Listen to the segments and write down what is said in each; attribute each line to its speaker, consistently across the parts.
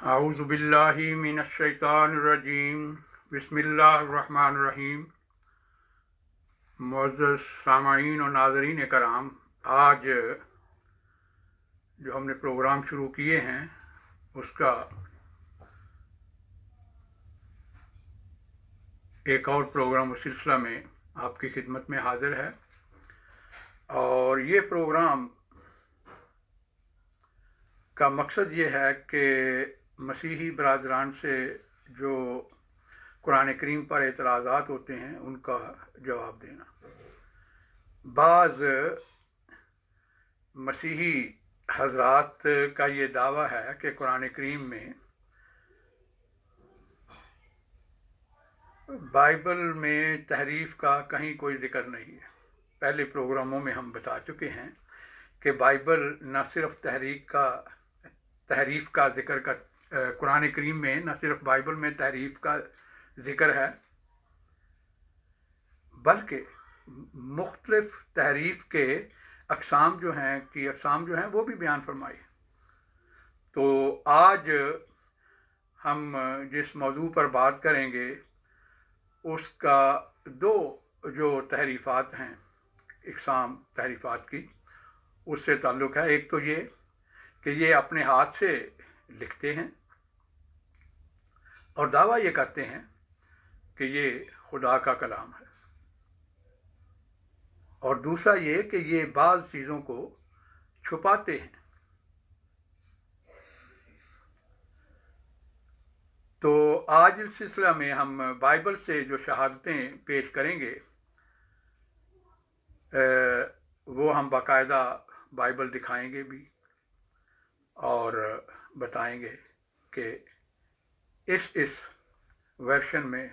Speaker 1: اعوذ باللہ من الشیطان الرجیم بسم اللہ الرحمن الرحیم۔ معزز سامعین و ناظرین کرام، آج جو ہم نے پروگرام شروع کیے ہیں اس کا ایک اور پروگرام اس سلسلہ میں آپ کی خدمت میں حاضر ہے، اور یہ پروگرام کا مقصد یہ ہے کہ مسیحی برادران سے جو قرآن کریم پر اعتراضات ہوتے ہیں ان کا جواب دینا۔ بعض مسیحی حضرات کا یہ دعویٰ ہے کہ قرآن کریم میں بائبل میں تحریف کا کہیں کوئی ذکر نہیں ہے۔ پہلے پروگراموں میں ہم بتا چکے ہیں کہ بائبل نہ صرف تحریف کا ذکر قرآن کریم میں نہ صرف بائبل میں تحریف کا ذکر ہے، بلکہ مختلف تحریف کے اقسام جو ہیں وہ بھی بیان فرمائی۔ تو آج ہم جس موضوع پر بات کریں گے اس کا دو جو تحریفات ہیں، اقسام تحریفات کی، اس سے تعلق ہے۔ ایک تو یہ کہ یہ اپنے ہاتھ سے لکھتے ہیں اور دعویٰ یہ کرتے ہیں کہ یہ خدا کا کلام ہے، اور دوسرا یہ کہ یہ بعض چیزوں کو چھپاتے ہیں۔ تو آج اس سلسلہ میں ہم بائبل سے جو شہادتیں پیش کریں گے وہ ہم باقاعدہ بائبل دکھائیں گے بھی اور بتائیں گے کہ اس ورشن میں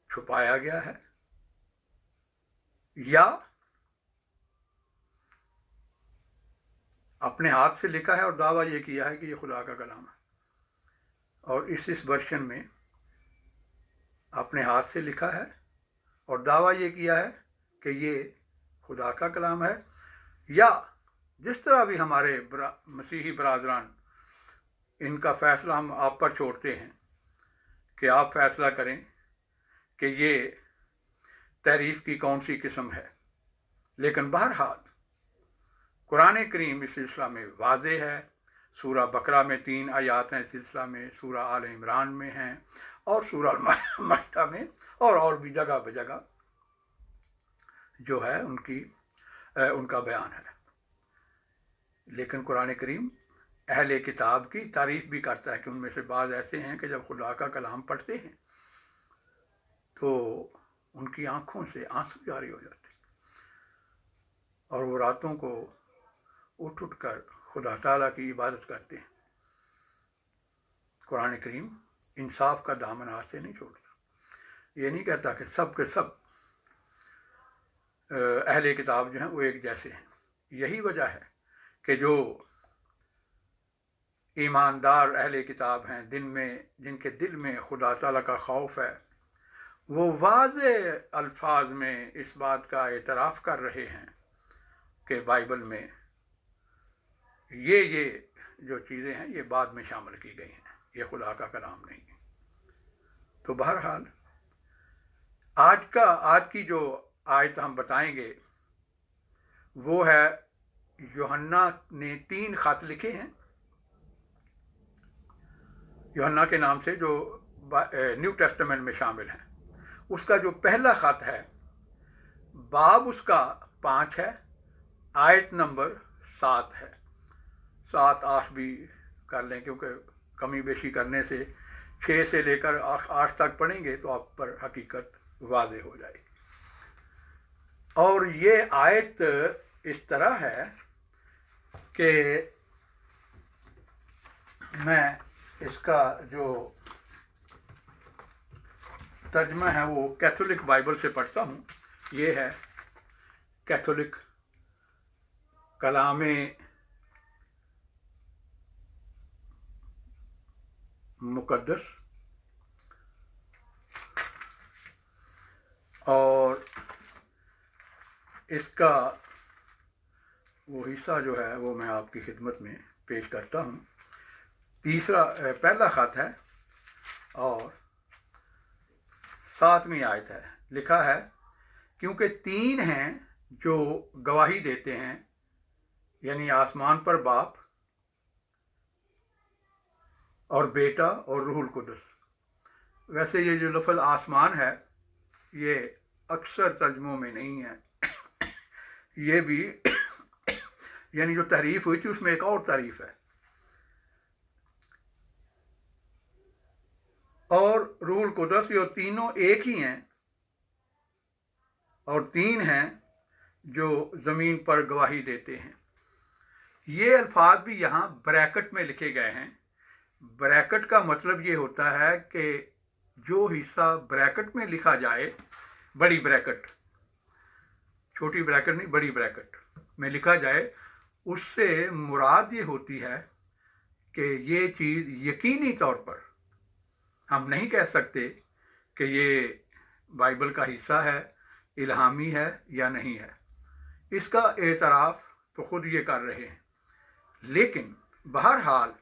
Speaker 1: چھپایا گیا ہے یا اپنے ہاتھ سے لکھا ہے اور دعویٰ یہ کیا ہے کہ یہ خدا کا کلام ہے، اور اس ورشن میں اپنے ہاتھ سے لکھا ہے اور دعویٰ یہ کیا ہے کہ یہ خدا کا کلام ہے، یا جس طرح بھی ہمارے مسیحی برادران، ان کا فیصلہ ہم آپ پر چھوڑتے ہیں کہ آپ فیصلہ کریں کہ یہ تحریف کی کون سی قسم ہے۔ لیکن بہرحال قرآن کریم اس سلسلہ میں واضح ہے۔ سورہ بقرہ میں 3 آیات ہیں اس سلسلہ میں، سورہ آل عمران میں ہیں، اور سورہ مائدہ میں، اور بھی جگہ بجگہ جو ہے ان کا بیان ہے۔ لیکن قرآن کریم اہل کتاب کی تعریف بھی کرتا ہے کہ ان میں سے بعض ایسے ہیں کہ جب خدا کا کلام پڑھتے ہیں تو ان کی آنکھوں سے آنسو جاری ہو جاتے ہیں، اور وہ راتوں کو اٹھ کر خدا تعالیٰ کی عبادت کرتے ہیں۔ قرآن کریم انصاف کا دامن ہاتھ سے نہیں چھوڑتا۔ یہ نہیں کہتا کہ سب کے سب اہل کتاب جو ہیں وہ ایک جیسے ہیں۔ یہی وجہ ہے کہ جو ایماندار اہل کتاب ہیں، جن کے دل میں خدا تعالیٰ کا خوف ہے، وہ واضح الفاظ میں اس بات کا اعتراف کر رہے ہیں کہ بائبل میں یہ جو چیزیں ہیں یہ بعد میں شامل کی گئی ہیں، یہ خدا کا کلام نہیں ہے۔ تو بہرحال آج کی جو آیت ہم بتائیں گے وہ ہے، یوحنا نے 3 خط لکھے ہیں، یوحنا کے نام سے، جو نیو ٹیسٹمنٹ میں شامل ہیں۔ اس کا جو پہلا خط ہے، باب اس کا 5 ہے، آیت نمبر 7 ہے۔ 7 8 بھی کر لیں، کیونکہ کمی بیشی کرنے سے 6 سے لے کر 8 تک پڑھیں گے تو آپ پر حقیقت واضح ہو جائے گی۔ اور یہ آیت اس طرح ہے کہ میں اس کا جو ترجمہ ہے وہ کیتھولک بائبل سے پڑھتا ہوں۔ یہ ہے کیتھولک کلام مقدس، اور اس کا وہ حصہ جو ہے وہ میں آپ کی خدمت میں پیش کرتا ہوں۔ पहला ख़त है और 7वीं आयत है। लिखा है, क्योंकि 3 हैं जो गवाही देते हैं, यानी आसमान पर बाप और बेटा और रूहुल कुदस। वैसे ये जो लफ्ज़ आसमान है ये अक्सर तर्जुमों में नहीं है। ये भी यानी जो तारीफ हुई थी उसमें एक और तारीफ है। और रूहुल कुदस, ये तीनों एक ही हैं और 3 हैं जो ज़मीन पर गवाही देते हैं। ये अल्फाज भी यहाँ ब्रैकेट में लिखे गए हैं। ब्रैकेट का मतलब ये होता है कि जो हिस्सा ब्रैकेट में लिखा जाए, बड़ी ब्रैकेट, छोटी ब्रैकेट नहीं, बड़ी ब्रैकेट में लिखा जाए, उससे मुराद ये होती है कि ये चीज़ यकीनी तौर पर हम नहीं कह सकते कि ये बाइबल का हिस्सा है, इल्हामी है या नहीं है। इसका एतराफ़ तो खुद ये कर रहे हैं, लेकिन बहरहाल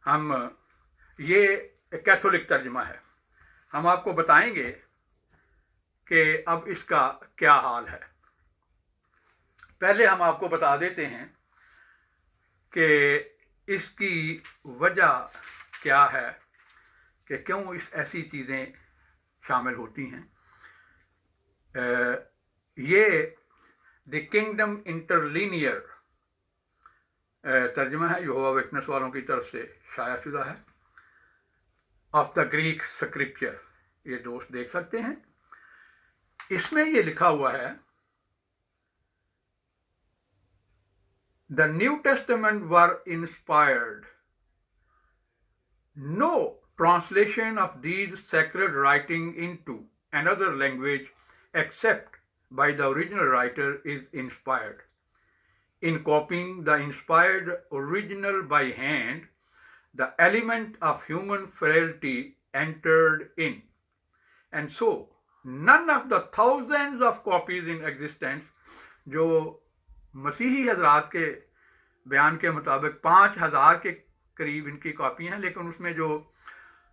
Speaker 1: हम ये कैथोलिक तर्जमा है। हम आपको बताएंगे कि अब इसका क्या हाल है। पहले हम आपको बता देते हैं कि इसकी वजह क्या है कि क्यों इस ऐसी चीज़ें शामिल होती हैं। ये द किंगडम इंटरलीनियर तर्जमा है, यहोवा विटनेस वालों की तरफ से शाया शुदा है, ऑफ द ग्रीक स्क्रिप्चर। ये दोस्त देख सकते हैं। इसमें ये लिखा हुआ है, the new testament were inspired. No translation of these sacred writing into another language except by the original writer is inspired. In copying the inspired original by hand, the element of human frailty entered in, and so none of the thousands of copies in existence, जो मसीही हजरात के बयान के मुताबिक 5000 के करीब इनकी कॉपी हैं, लेकिन उसमें जो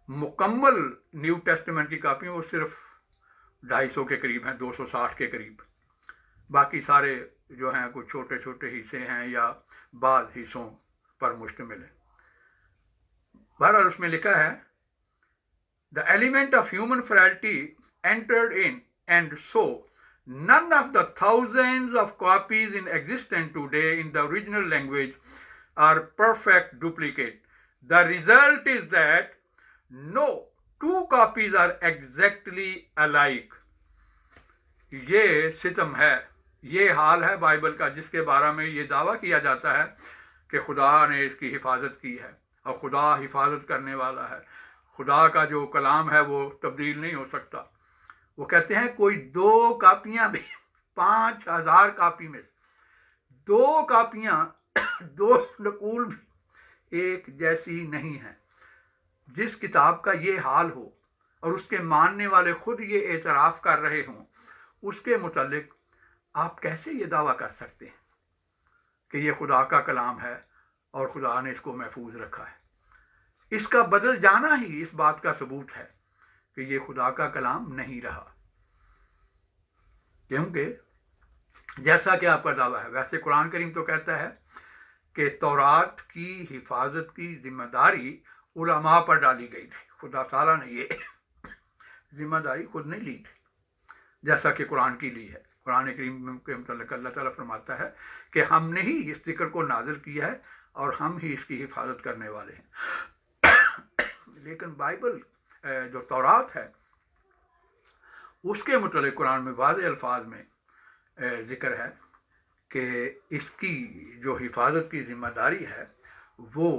Speaker 1: मुकम्मल न्यू टेस्टामेंट की कापी वो सिर्फ 250 के करीब हैं, 260 के करीब। बाकी सारे जो हैं कुछ छोटे छोटे हिस्से हैं या बाद हिस्सों पर मुश्तमिल है। बहरहाल उसमें लिखा है, the element of human frailty entered in, and so none of the thousands of copies in existence today in the original language are perfect duplicate. The result is that no two copies are exactly alike. ये सितम है, ये हाल है Bible का, जिसके बारे में ये दावा किया जाता है कि खुदा ने इसकी हिफाजत की है और खुदा हिफाजत करने वाला है। खुदा का जो कलाम है वो तब्दील नहीं हो सकता। वो कहते हैं कोई 2 कापियां भी 5000 कापी में 2 कापियां 2 नकूल भी एक जैसी नहीं है। जिस किताब का ये हाल हो और उसके मानने वाले खुद ये एतराफ़ कर रहे हों, उसके मुतालिक आप कैसे ये दावा कर सकते हैं कि ये खुदा का कलाम है और खुदा ने इसको महफूज रखा है। इसका बदल जाना ही इस बात का सबूत है कि ये खुदा का कलाम नहीं रहा, क्योंकि जैसा कि आपका दावा है, वैसे कुरान करीम तो कहता है कि तौरात की हिफाजत की जिम्मेदारी उलमा पर डाली गई थी। खुदा ताला ने ये जिम्मेदारी खुद नहीं ली थी, जैसा कि कुरान की ली है। कुरान करीम के मुताल्लिक़ अल्लाह ताला फरमाता है कि हमने ही इस ज़िक्र को नाज़िल किया है और हम ही इसकी हिफाजत करने वाले हैं। लेकिन बाइबल जो तौरात है उसके मुताल्लिक़ कुरान में वाज़ेह अल्फाज में ज़िक्र है कि इसकी जो हिफाजत की ज़िम्मेदारी है वो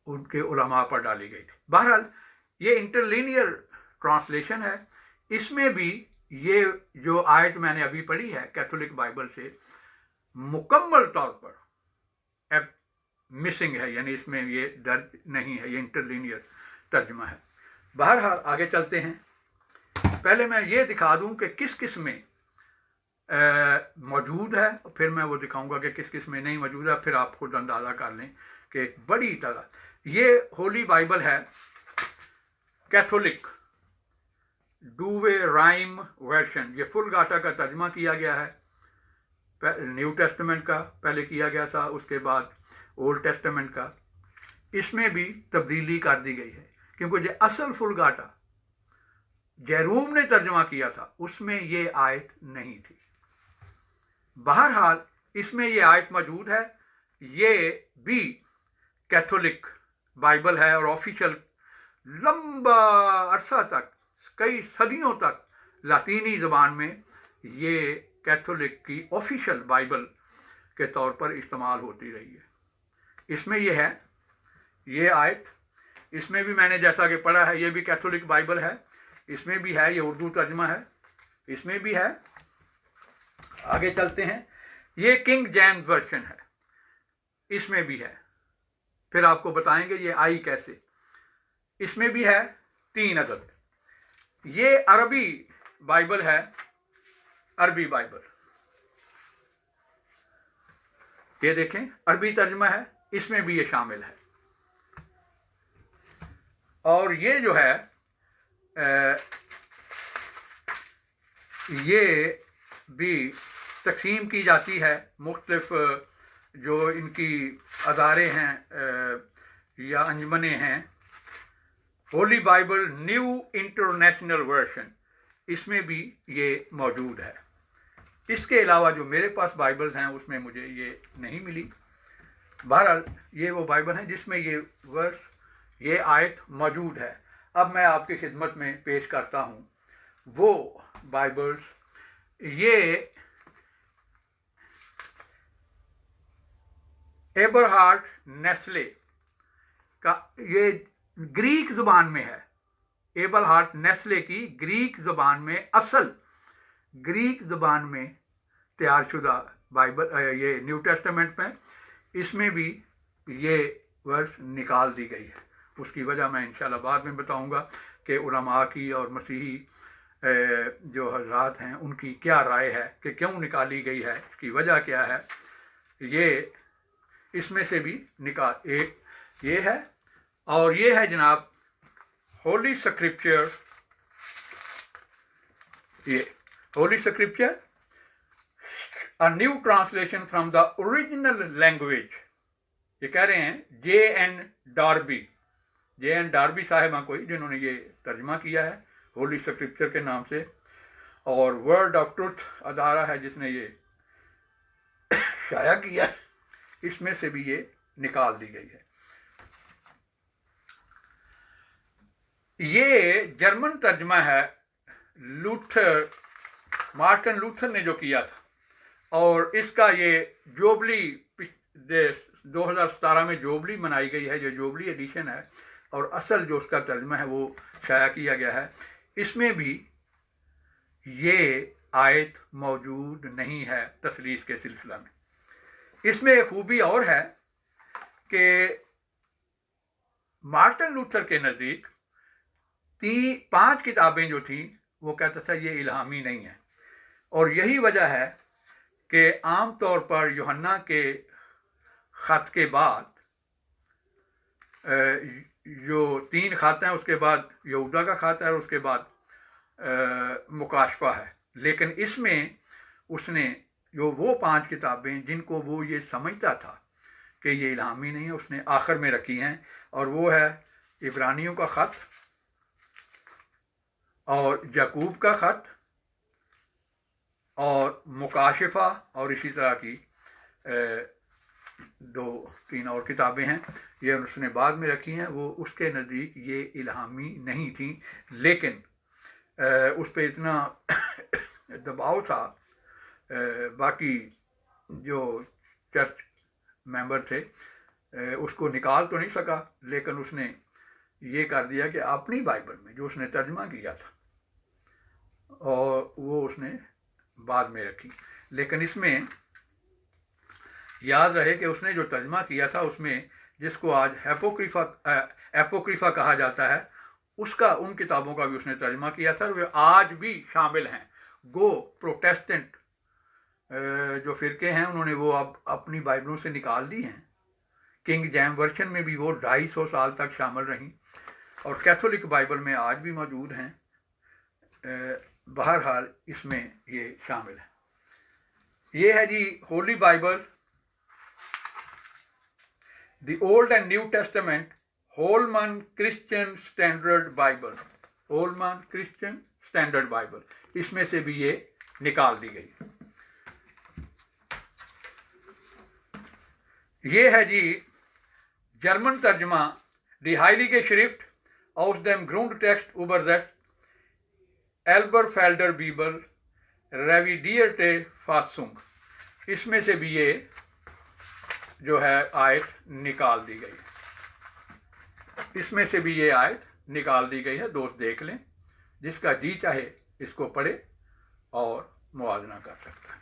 Speaker 1: उनके उलमा पर डाली गई थी। बहरहाल ये इंटरलीनियर ट्रांसलेशन है। इसमें भी ये जो आयत मैंने अभी पढ़ी है कैथोलिक बाइबल से, मुकम्मल तौर पर अब मिसिंग है, यानी इसमें ये दर्ज नहीं है। ये इंटरलीनियर तर्जुमा है। बहरहाल आगे चलते हैं। पहले मैं ये दिखा दूं कि किस किस में मौजूद है, फिर मैं वो दिखाऊंगा कि किस किस में नहीं मौजूद है, फिर आप खुद अंदाज़ा कर लें कि एक बड़ी तादाद। ये होली बाइबल है कैथोलिक डूवे राइम वर्शन, ये फुलगाटा का तर्जमा किया गया है। न्यू टेस्टामेंट का पहले किया गया था, उसके बाद ओल्ड टेस्टामेंट का। इसमें भी तब्दीली कर दी गई है, क्योंकि जो असल फुलगाटा जेरूम ने तर्जमा किया था उसमें ये आयत नहीं थी। बहरहाल इसमें ये आयत मौजूद है। ये भी कैथोलिक बाइबल है और ऑफिशियल लंबा अरसा तक, कई सदियों तक लातीनी ज़बान में ये कैथोलिक की ऑफिशियल बाइबल के तौर पर इस्तेमाल होती रही है। इसमें ये है, ये आयत, इसमें भी मैंने जैसा कि पढ़ा है, ये भी कैथोलिक बाइबल है, इसमें भी है, ये उर्दू तर्जमा है, इसमें भी है। आगे चलते हैं, ये किंग जेम्स वर्शन है, इसमें भी है, फिर आपको बताएंगे ये आई कैसे। इसमें भी है 3 अदद। ये अरबी बाइबल है, अरबी बाइबल, ये देखें अरबी तर्जमा है, इसमें भी ये शामिल है। और ये जो है ये भी तकसीम की जाती है, मुख्तलिफ जो इनकी अदारे हैं या अंजमने हैं। Holi Bible new international version, इसमें भी ये मौजूद है। इसके अलावा जो मेरे पास बाइबल्स हैं उसमें मुझे ये नहीं मिली। बहरहाल ये वो बाइबल है जिसमें ये वर्स, ये आयत मौजूद है। अब मैं आपकी खिदमत में पेश करता हूँ वो बाइबल्स। ये एबरहार्ड नेस्ले का, ये ग्रीक ज़ुबान में है। एबरहार्ड नेस्ले की ग्रीक ज़ुबान में, असल ग्रीक ज़ुबान में तैयार शुदा बाइबल, ये न्यू टेस्टामेंट में, इसमें भी ये वर्स निकाल दी गई है। उसकी वजह मैं इंशाल्लाह बाद में बताऊंगा कि उलमा की और मसीही जो हजरात हैं उनकी क्या राय है कि क्यों निकाली गई है, इसकी वजह क्या है। ये इसमें से भी निकाल, एक ये है और ये है जनाब होली स्क्रिप्चर। ये Holi scripture, a new translation from the original language. ये कह रहे हैं J.N. Derby, J.N. डार्बी साहिबा कोई जिन्होंने ये तर्जमा किया है होली स्क्रिप्चर के नाम से। और वर्ड ऑफ ट्रुथ अदारा है जिसने ये शाया किया, इसमें से भी ये निकाल दी गई है। ये जर्मन तर्जमा है लूथर, मार्टिन लूथर ने जो किया था, और इसका ये जोबली 2017 में जोबली मनाई गई है, जो जोबली एडिशन है, और असल जो उसका तर्जमा है वो शाया किया गया है। इसमें भी ये आयत मौजूद नहीं है तसलीस के सिलसिला में। इसमें एक खूबी और है कि मार्टिन लूथर के नज़दीक 5 किताबें जो थी वो कहता था ये इल्हामी नहीं है, और यही वजह है कि आम तौर पर यूहन्ना के ख़त के बाद जो 3 ख़त हैं, उसके बाद यहूदा का ख़त है और उसके बाद मुकाशफा है। लेकिन इसमें उसने जो वो 5 किताबें जिनको वो ये समझता था कि ये इल्हामी नहीं है, उसने आखिर में रखी हैं, और वो है इब्रानियों का ख़त और याकूब का ख़त और मुकाशफा, और इसी तरह की 2-3 और किताबें हैं, ये उसने बाद में रखी हैं। वो उसके नज़दीक ये इल्हामी नहीं थी, लेकिन उस पर इतना दबाव था, बाकी जो चर्च मेंबर थे उसको निकाल तो नहीं सका, लेकिन उसने ये कर दिया कि अपनी बाइबल में जो उसने तर्जमा किया था और वो उसने बाद में रखी। लेकिन इसमें याद रहे कि उसने जो तर्जमा किया था उसमें, जिसको आज एपोक्रिफा कहा जाता है, उसका, उन किताबों का भी उसने तर्जमा किया था, वे आज भी शामिल हैं। गो प्रोटेस्टेंट जो फ़िरके हैं उन्होंने वो अब अपनी बाइबलों से निकाल दी हैं। किंग जेम्स वर्जन में भी वो 250 साल तक शामिल रहीं और कैथोलिक बाइबल में आज भी मौजूद हैं। बहरहाल इसमें ये शामिल है। ये है जी Holy Bible, the Old and New Testament, Holman Christian Standard Bible, Holman Christian Standard Bible, इसमें से भी ये निकाल दी गई। ये है जी जर्मन तर्जमा, दी हाइलिगे श्रिफ्ट aus dem Grundtext übersetzt, एल्बरफेल्डर बीबल रेविडियर्टे फासुंग, इसमें से भी ये जो है आयत निकाल दी गई है। इसमें से भी ये आयत निकाल दी गई है। दोस्त देख लें, जिसका जी चाहे इसको पढ़े और मुआवजा कर सकता है।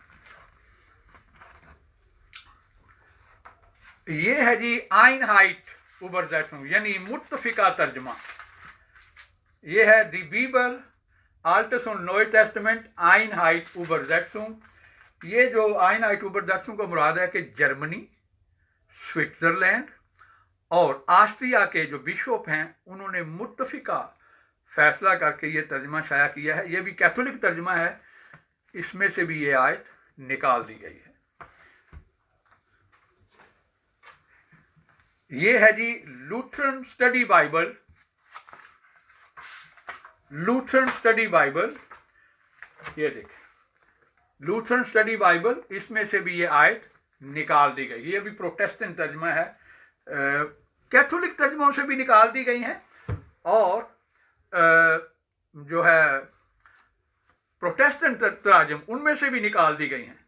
Speaker 1: ये है जी आइनहाइट उबरजैसुंग, यानी मुत्तफिका तर्जमा। ये है दी बीबल आल्टस und नोए टेस्टमेंट आइनहाइट उबरजैसुंग। ये जो आइनहाइट उबरजैसुंग का मुराद है कि जर्मनी, स्विट्जरलैंड और ऑस्ट्रिया के जो बिशप हैं उन्होंने मुत्तफिका फैसला करके ये तर्जमा शाया किया है। ये भी कैथोलिक तर्जमा है। इसमें से भी ये आयत निकाल दी गई है। ये है जी Lutheran Study Bible, Lutheran Study Bible. ये देखें लूथरन स्टडी बाइबल, इसमें से भी ये आयत निकाल दी गई। ये भी प्रोटेस्टेंट तर्जमा है। कैथोलिक तर्जमों से भी निकाल दी गई हैं और जो है प्रोटेस्टेंट तराजम उनमें से भी निकाल दी गई हैं।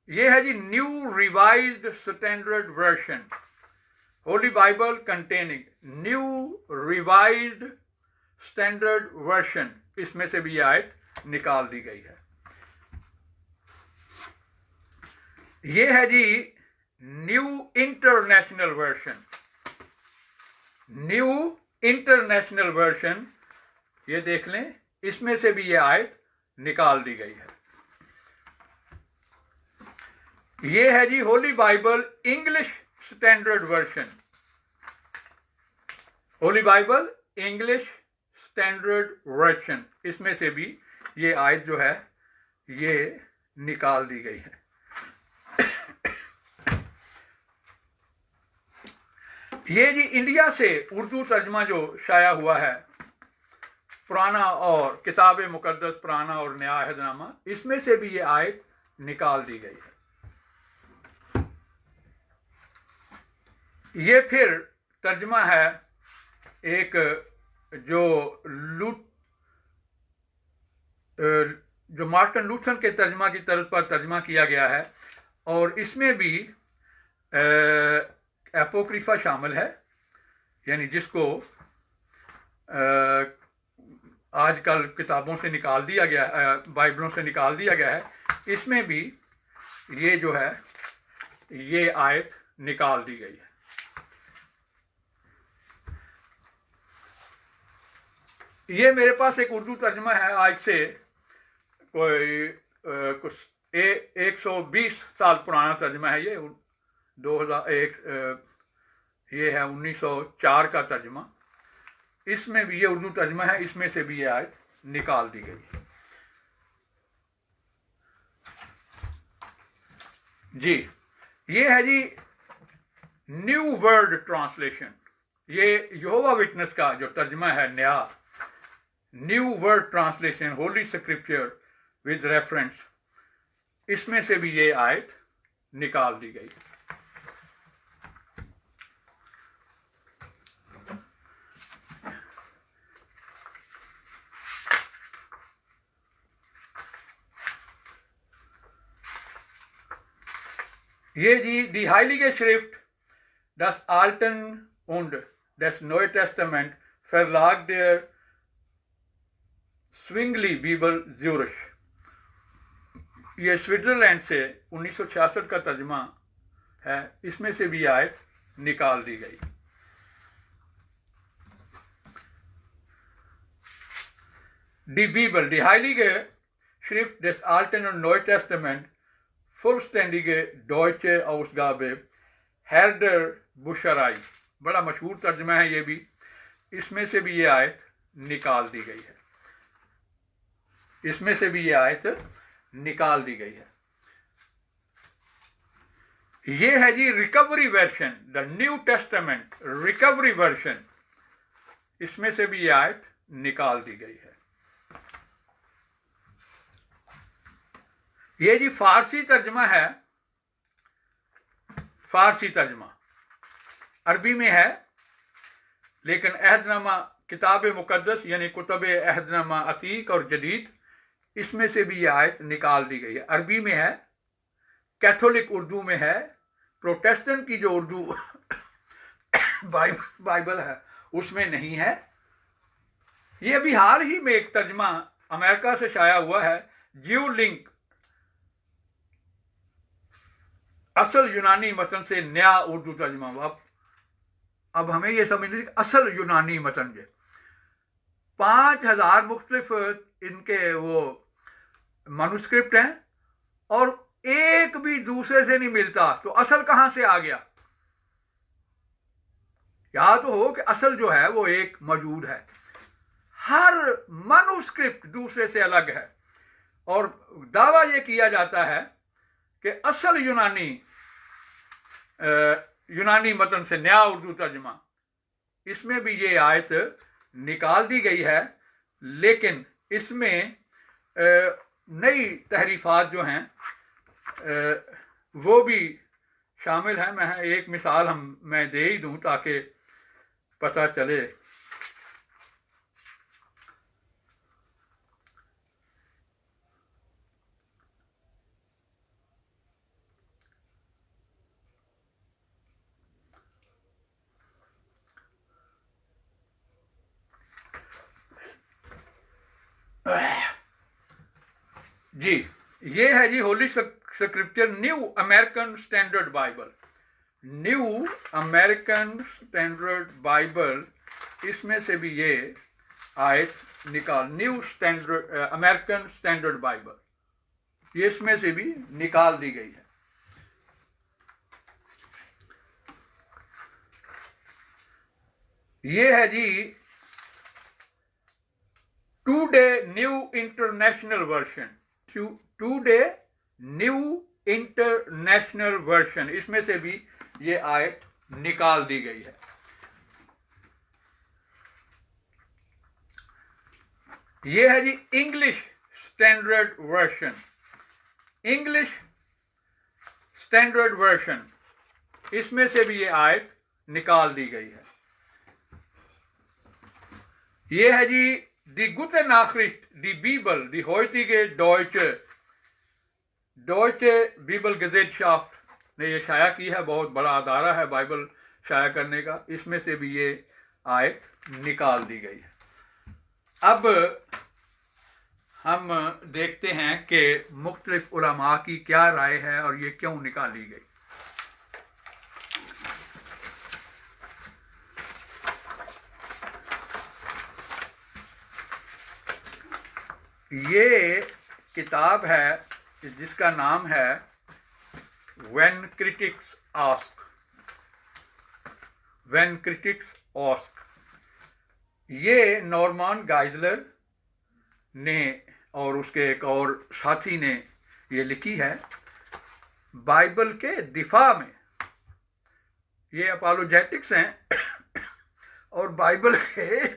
Speaker 1: ये है जी New Revised Standard Version, Holy Bible containing New Revised Standard Version, इसमें से भी आयत निकाल दी गई है। ये है जी New International Version, New International Version, ये देख लें, इसमें से भी ये आयत निकाल दी गई है। ये है जी Holy Bible English Standard Version, Holy Bible English Standard Version, इसमें से भी ये आयत जो है ये निकाल दी गई है। ये जी इंडिया से उर्दू तर्जमा जो शाया हुआ है, पुराना और किताब मुकद्दस पुराना और नया अहदनामा, इसमें से भी ये आयत निकाल दी गई है। ये फिर तर्जमा है एक जो मार्टिन लूथर के तर्जमा की तर्ज पर तर्जमा किया गया है और इसमें भी एपोक्रिफा शामिल है, यानी जिसको आजकल किताबों से निकाल दिया गया, बाइबलों से निकाल दिया गया है। इसमें भी ये जो है ये आयत निकाल दी गई है। ये मेरे पास एक उर्दू तर्जमा है, आज से कोई कुछ 120 साल पुराना तर्जमा है। ये 2001 ये है 1904 का तर्जमा। इसमें भी ये उर्दू तर्जमा है, इसमें से भी ये आयत निकाल दी गई जी। ये है जी न्यू वर्ल्ड ट्रांसलेशन, ये यहोवा विटनेस का जो तर्जमा है नया, new world translation Holi scripture with reference, इसमें से भी ये आयत निकाल दी गई। ये जी दी Heilige Schrift, das Alten und des Neuen Testament Verlag der Zwingli Bibel Zürich, ये स्विट्जरलैंड से 1966 का तर्जमा है। इसमें से भी आयत निकाल दी गई। Die Bibel, die Heilige Schrift des Alten und Neuen Testament vollständige deutsche Ausgabe Herder Buscherei, बड़ा मशहूर तर्जमा है ये भी, इसमें से भी ये आयत निकाल दी गई है, इसमें से भी ये आयत निकाल दी गई है। ये है जी Recovery Version, the new Testament Recovery Version, इसमें से भी ये आयत निकाल दी गई है। ये जी फारसी तर्जमा है, फारसी तर्जमा अरबी में है, लेकिन अहदनामा किताब मुकद्दस यानी कुतुब अहदनामा अतीक और जदीद, इसमें से भी ये आयत निकाल दी गई है। अरबी में है, कैथोलिक उर्दू में है, प्रोटेस्टेंट की जो उर्दू बाइबल है उसमें नहीं है। ये अभी हाल ही में एक तर्जमा अमेरिका से शाया हुआ है, ज्यू लिंक, असल यूनानी मतन से नया उर्दू तर्जमा। अब हमें यह समझने कि असल यूनानी मतन जो 5000 मुख्तलिफ इनके वो मनुस्क्रिप्ट हैं और एक भी दूसरे से नहीं मिलता, तो असल कहां से आ गया? या तो हो कि असल जो है वो एक मौजूद है, हर मनुस्क्रिप्ट दूसरे से अलग है, और दावा यह किया जाता है कि असल यूनानी मतन से नया उर्दू तर्जमा, इसमें भी ये आयत निकाल दी गई है, लेकिन इसमें नई तहरीफात जो हैं वो भी शामिल हैं। मैं एक मिसाल मैं दे ही दूं ताकि पता चले। जी ये है जी Holy Scripture New American Standard Bible, New American Standard Bible, इसमें से भी ये आयत निकाल, New Standard American Standard Bible, ये इसमें से भी निकाल दी गई है। ये है जी Today New International Version, Today New International Version, इसमें से भी ये आयत निकाल दी गई है। ये है जी English Standard Version, English Standard Version, इसमें से भी ये आयत निकाल दी गई है। ये है जी दी गुटे नाखरिस्ट दी बीबल दी हॉइटिगे डॉयचे बीबल गेजेटशाफ्ट ने ये शाया की है, बहुत बड़ा अदारा है बाइबल शाया करने का, इसमें से भी ये आयत निकाल दी गई है। अब हम देखते हैं कि मुख्तलिफ उलमा की क्या राय है और ये क्यों निकाली गई। ये किताब है जिसका नाम है when critics ask, when critics ask. ये नॉर्मन गाइजलर ने और उसके एक और साथी ने ये लिखी है बाइबल के दिफा में। ये अपोलोजेटिक्स हैं और बाइबल के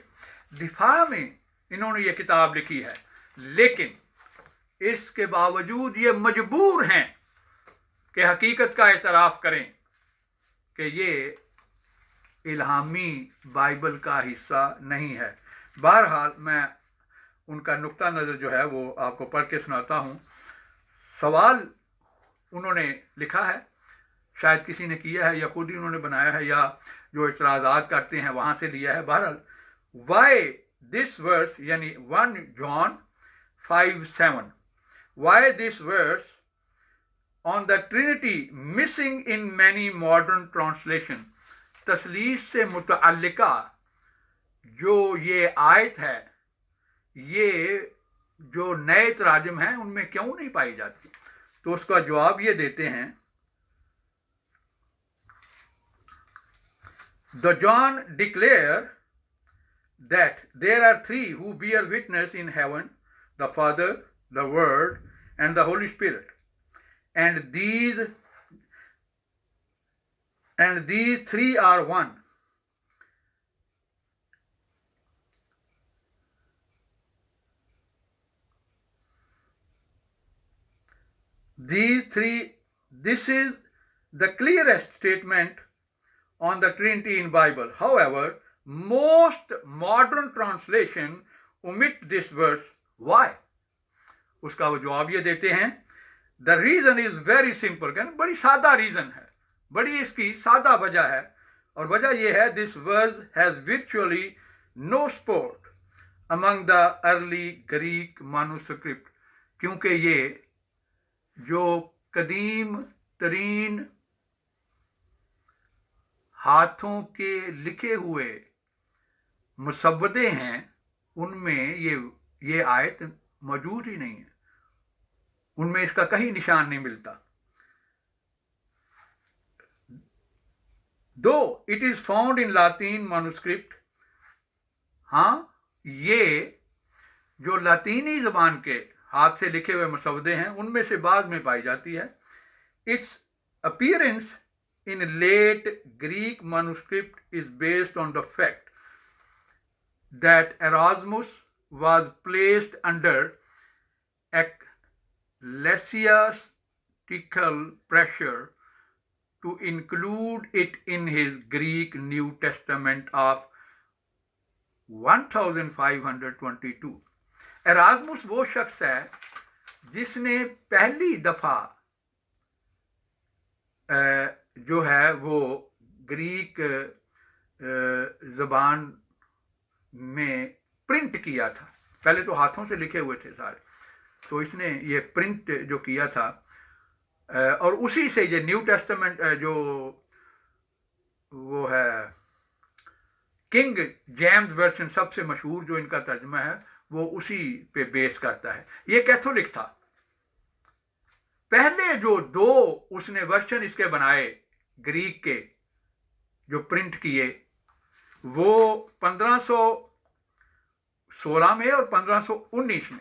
Speaker 1: दिफा में इन्होंने ये किताब लिखी है, लेकिन इसके बावजूद ये मजबूर हैं कि हकीकत का एतराफ़ करें कि ये इल्हामी बाइबल का हिस्सा नहीं है। बहरहाल मैं उनका नुक्ता नज़र जो है वो आपको पढ़ के सुनाता हूँ। सवाल उन्होंने लिखा है, शायद किसी ने किया है या खुद ही उन्होंने बनाया है या जो इतराज़ात करते हैं वहाँ से लिया है। बहरहाल वाई दिस वर्स यानी 1 John 5:7, why this verse on the Trinity missing in many modern translation, तस्लीस से मुतअल्लिका जो ये आयत है ये जो नए तराजम हैं उनमें क्यों नहीं पाई जाती। تو उसका जवाब ये देते हैं, The John declare that there are three who bear witness in heaven, the Father, the Word, and the Holy Spirit. And these three are one. This is the clearest statement on the Trinity in Bible. However, most modern translation omit this verse. Why? उसका वो जवाब ये देते हैं, the reason is very simple. कहने बड़ी सादा reason है, बड़ी इसकी सादा वजह है, और वजह ये है, this verse has virtually no support among the early Greek manuscript. क्योंकि ये जो कदीम तरीन हाथों के लिखे हुए मुसव्वदे हैं, उनमें ये आयत मौजूद ही नहीं है, उनमें इसका कहीं निशान नहीं मिलता. Though it is found in Latin manuscript, हाँ, ये जो लातीनी जबान के हाथ से लिखे हुए मुसव्वदे हैं, उनमें से बाद में पाई जाती है. Its appearance in late Greek manuscript is based on the fact that Erasmus was placed under ecclesiastical pressure to include it in his Greek New Testament of 1522. Erasmus वो शख्स है जिसने पहली दफा जो है वो ग्रीक जबान में प्रिंट किया था. पहले तो हाथों से लिखे हुए थे सारे, तो इसने ये प्रिंट जो किया था, और उसी से ये न्यू टेस्टामेंट जो वो है किंग जेम्स वर्जन सबसे मशहूर जो इनका तर्जमा है, वो उसी पे बेस करता है. ये कैथोलिक था. पहले जो दो उसने वर्जन इसके बनाए ग्रीक के जो प्रिंट किए, वो 1516 में और 1519 में,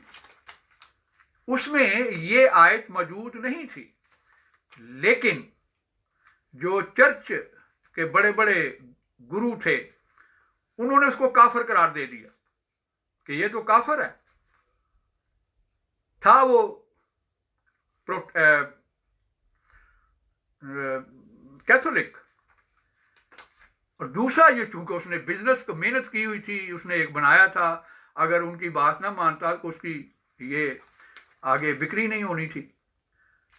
Speaker 1: उसमें ये आयत मौजूद नहीं थी. लेकिन जो चर्च के बड़े बड़े गुरु थे, उन्होंने उसको काफिर करार दे दिया कि ये तो काफिर है. था वो कैथोलिक. और दूसरा ये चूंकि उसने बिजनेस को मेहनत की हुई थी, उसने एक बनाया था, अगर उनकी बात ना मानता तो उसकी ये आगे बिक्री नहीं होनी थी,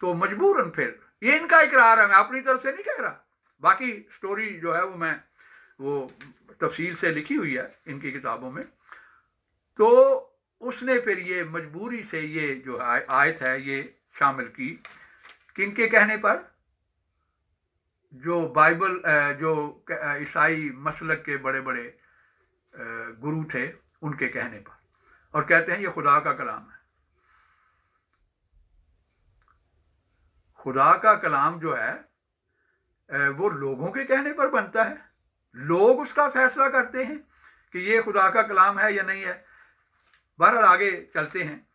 Speaker 1: तो मजबूरन फिर ये इनका इकरार है, मैं अपनी तरफ से नहीं कह रहा. बाकी स्टोरी जो है वो तफसील से लिखी हुई है इनकी किताबों में. तो उसने फिर ये मजबूरी से ये जो आयत है ये शामिल की. किनके कहने पर? जो बाइबल जो ईसाई मसलक के बड़े बड़े गुरु थे, उनके कहने पर, और कहते हैं ये खुदा का कलाम है. खुदा का कलाम जो है वो लोगों के कहने पर बनता है. लोग उसका फैसला करते हैं कि ये खुदा का कलाम है या नहीं है. बहरहाल आगे चलते हैं.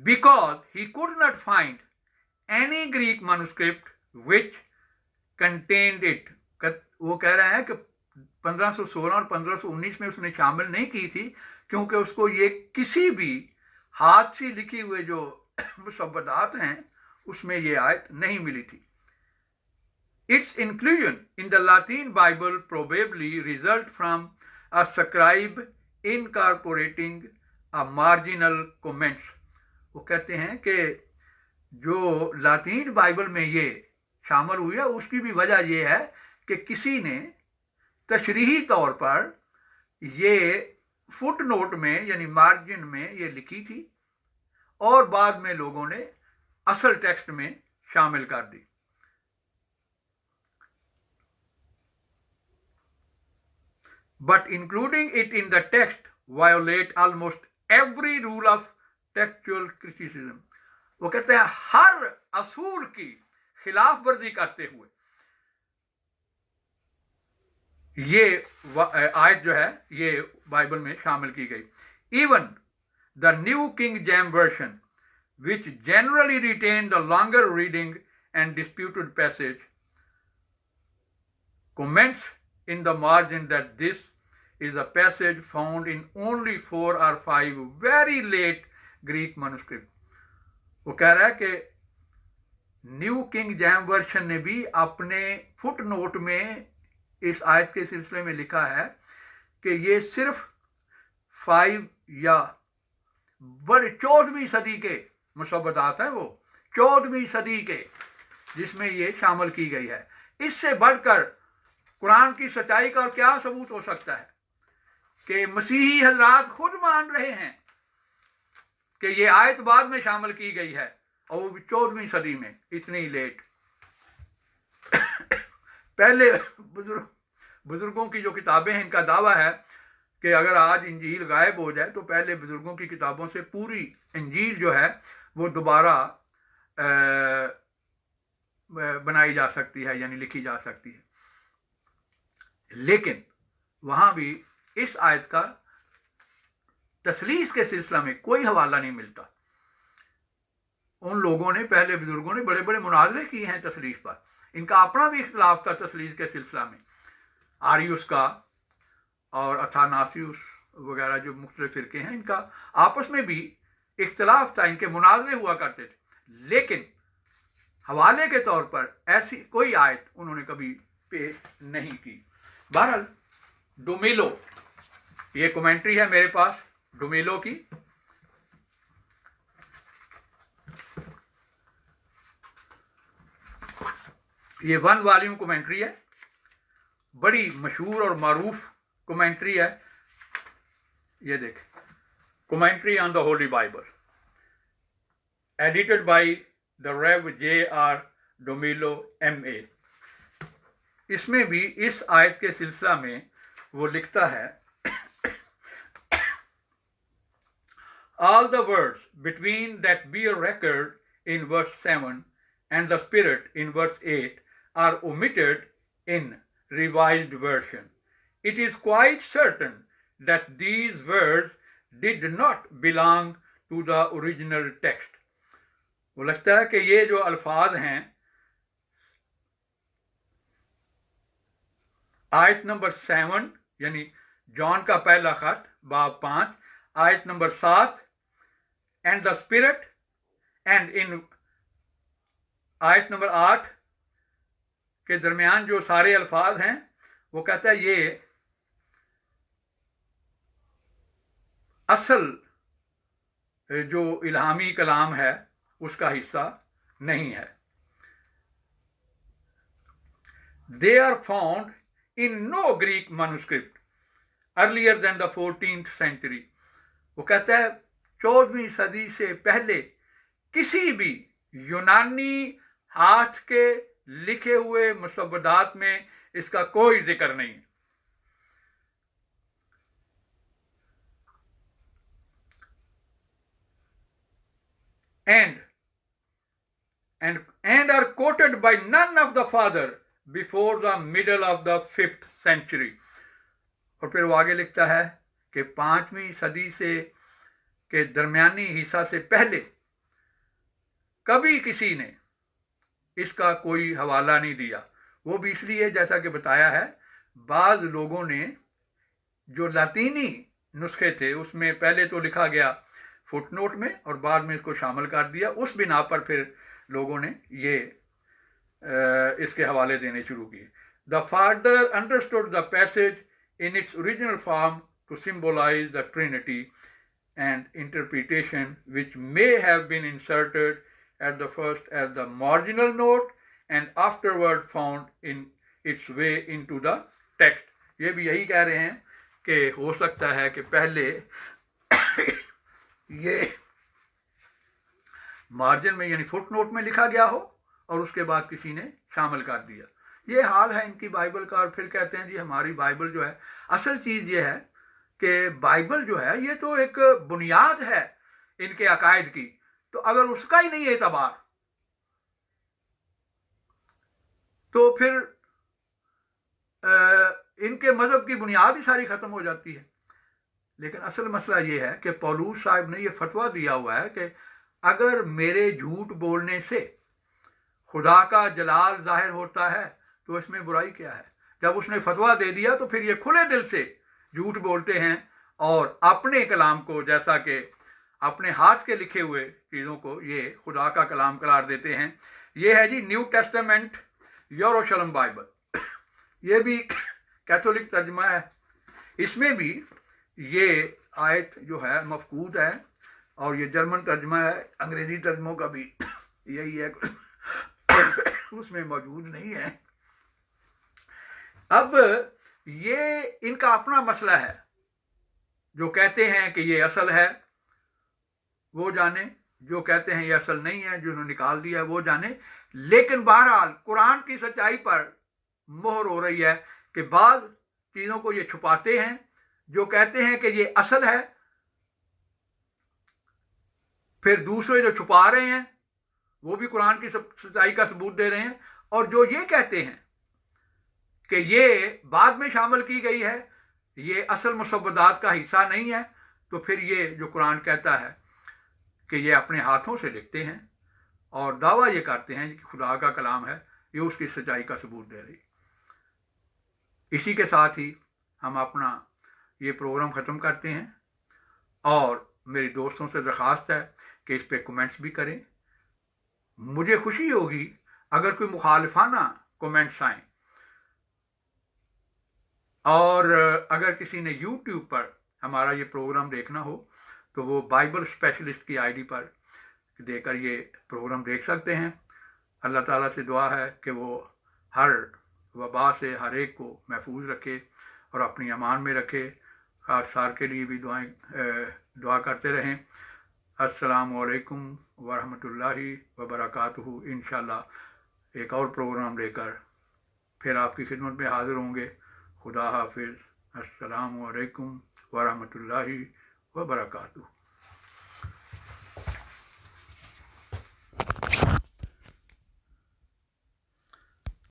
Speaker 1: Because he could not find any Greek manuscript which contained it. वो कह रहे हैं कि 1516 और 1519 में उसने शामिल नहीं की थी, क्योंकि उसको ये किसी भी हाथ से लिखी हुए जो मुसव्वदात हैं उसमें ये आयत नहीं मिली थी. Its inclusion in the Latin Bible probably result from a scribe incorporating a marginal comments. वो कहते हैं कि जो लातीन बाइबल में ये शामिल हुई है, उसकी भी वजह ये है कि किसी ने तशरीही तौर पर ये फुट नोट में यानी मार्जिन में ये लिखी थी, और बाद में लोगों ने असल टेक्स्ट में शामिल कर दी. But including it in the text violate almost every rule of textual criticism. وہ کہتے ہیں ہر اصول کی خلاف ورزی کرتے ہوئے یہ آیت جو ہے یہ بائبل میں شامل کی گئی. Even the new king James version which generally retain the longer reading and disputed passage, comments in the margin that this is a passage found in only 4 or 5 very late Greek manuscripts. وہ کہہ رہا ہے کہ new king جیم version نے بھی اپنے fit note میں اس آیت کے سلسلے میں لکھا ہے کہ یہ صرف 5 یا بڑے 14ویں صدی کے مصوبات ہیں، وہ 14ویں صدی کے جس میں یہ شامل کی گئی ہے. اس سے بڑھ کر قرآن کی سچائی کا اور کیا ثبوت ہو سکتا ہے کہ مسیحی حضرات خود مان رہے ہیں کہ یہ آیت بعد میں شامل کی گئی ہے اور وہ بھی 14ویں صدی میں، اتنی لیٹ. پہلے بزرگوں کی جو کتابیں ہیں ان کا دعویٰ ہے کہ اگر آج انجیل غائب ہو جائے تو پہلے بزرگوں کی کتابوں سے پوری انجیل جو ہے وہ دوبارہ بنائی جا سکتی ہے، یعنی لکھی جا سکتی ہے. لیکن وہاں بھی اس آیت کا تثلیث کے سلسلہ میں کوئی حوالہ نہیں ملتا. ان لوگوں نے، پہلے بزرگوں نے بڑے بڑے مناظرے کیے ہیں تثلیث پر. ان کا اپنا بھی اختلاف تھا تثلیث کے سلسلہ میں، آریوس کا اور اتھاناسیوس وغیرہ جو مختلف فرقے ہیں، ان کا آپس میں بھی اختلاف تھا، ان کے مناظرے ہوا کرتے تھے. لیکن حوالے کے طور پر ایسی کوئی آیت انہوں نے کبھی پیش نہیں کی. بہرحال ڈومیلو، یہ کومنٹری ہے میرے پاس ڈومیلو کی. یہ 1 والیوم کومنٹری ہے، بڑی مشہور اور معروف کومنٹری ہے. یہ دیکھیں، commentary on the holy Bible edited by the Rev J.R. Dummelow M.A. اس میں بھی اس آیت کے سلسلہ میں وہ لکھتا ہے all the words between that bear record in verse 7 and the spirit in verse 8 are omitted in revised version. It is quite certain that these words did not belong to the original text. وہ لگتا ہے کہ یہ جو الفاظ ہیں آیت number 7 یعنی جان کا پہلا خط باب 5 آیت number 7 and the spirit and in آیت نمبر 8 کے درمیان جو سارے الفاظ ہیں وہ کہتا ہے یہ اصل جو الہامی کلام ہے اس کا حصہ نہیں ہے. They are found in no Greek manuscript earlier than the 14th century. وہ کہتا ہے 14ویں صدی سے پہلے کسی بھی یونانی ہاتھ کے لکھے ہوئے مسودات میں اس کا کوئی ذکر نہیں. And are quoted by none of the father before the middle of the 5th century. اور پھر وہ آگے لکھتا ہے کہ 5ویں صدی سے کے درمیانی حصہ سے پہلے کبھی کسی نے اس کا کوئی حوالہ نہیں دیا. وہ بھی اس لیے جیسا کہ بتایا ہے بعض لوگوں نے جو لاطینی نسخے تھے اس میں پہلے تو لکھا گیا فٹ نوٹ میں اور بعد میں اس کو شامل کر دیا. اس بنا پر پھر لوگوں نے یہ اس کے حوالے دینے شروع کیے. The father understood the passage in its original form to symbolize the Trinity and interpretation which may have been inserted at the first as the marginal note and afterward found in its way into the text. یہ بھی یہی کہہ رہے ہیں کہ ہو سکتا ہے کہ پہلے یہ مارجن میں یعنی فٹ نوٹ میں لکھا گیا ہو اور اس کے بعد کسی نے شامل کر دیا. یہ حال ہے ان کی بائبل کا. اور پھر کہتے ہیں جی ہماری بائبل جو ہے، اصل چیز یہ ہے کہ بائبل جو ہے یہ تو ایک بنیاد ہے ان کے عقائد کی. तो अगर उसका ही नहीं एतबार तो फिर इनके मजहब की बुनियाद ही सारी खत्म हो जाती है। लेकिन असल मसला ये है कि पौलुस साहब ने ये फतवा दिया हुआ है कि अगर मेरे झूठ बोलने से खुदा का जलाल जाहिर होता है तो इसमें बुराई क्या है। जब उसने फतवा दे दिया तो फिर ये खुले दिल से झूठ बोलते हैं और अपने कलाम को, जैसा कि अपने हाथ के लिखे हुए चीज़ों को ये खुदा का कलाम करार देते हैं। ये है जी न्यू टेस्टामेंट यरूशलेम बाइबल, ये भी कैथोलिक तर्जमा है। इसमें भी ये आयत जो है मफकूद है और ये जर्मन तर्जमा है, अंग्रेजी तर्जमों का भी यही है, उसमें मौजूद नहीं है। अब ये इनका अपना मसला है। जो कहते हैं कि ये असल है वो जाने, जो कहते हैं ये असल नहीं है, जिन्होंने निकाल दिया है वो जाने। लेकिन बहरहाल कुरान की सच्चाई पर मोहर हो रही है कि बाद चीज़ों को ये छुपाते हैं। जो कहते हैं कि ये असल है, फिर दूसरे जो छुपा रहे हैं वो भी कुरान की सच्चाई का सबूत दे रहे हैं। और जो ये कहते हैं कि ये बाद में शामिल की गई है, ये असल मुसव्वदात का हिस्सा नहीं है, तो फिर ये जो कुरान कहता है कि ये अपने हाथों से लिखते हैं और दावा ये करते हैं कि खुदा का कलाम है, ये उसकी सच्चाई का सबूत दे रही। इसी के साथ ही हम अपना ये प्रोग्राम ख़त्म करते हैं और मेरी दोस्तों से दरख्वास्त है कि इस पे कमेंट्स भी करें। मुझे खुशी होगी अगर कोई मुखालिफाना कमेंट्स आएँ। और अगर किसी ने YouTube पर हमारा ये प्रोग्राम देखना हो तो वो बाइबल स्पेशलिस्ट की आईडी पर देकर ये प्रोग्राम देख सकते हैं। अल्लाह ताला से दुआ है कि वो हर वबा से हर एक को महफूज रखे और अपनी अमान में रखे। खास सार के लिए भी दुआ करते रहें। अस्सलामु अलैकुम वरहमतुल्लाहि वबरकातुहू। इंशाअल्लाह एक और प्रोग्राम लेकर फिर आपकी खिदमत में हाज़िर होंगे। खुदा हाफिज़। अस्सलामु अलैकुम वरहमतुल्लाहि वबरकातुहू।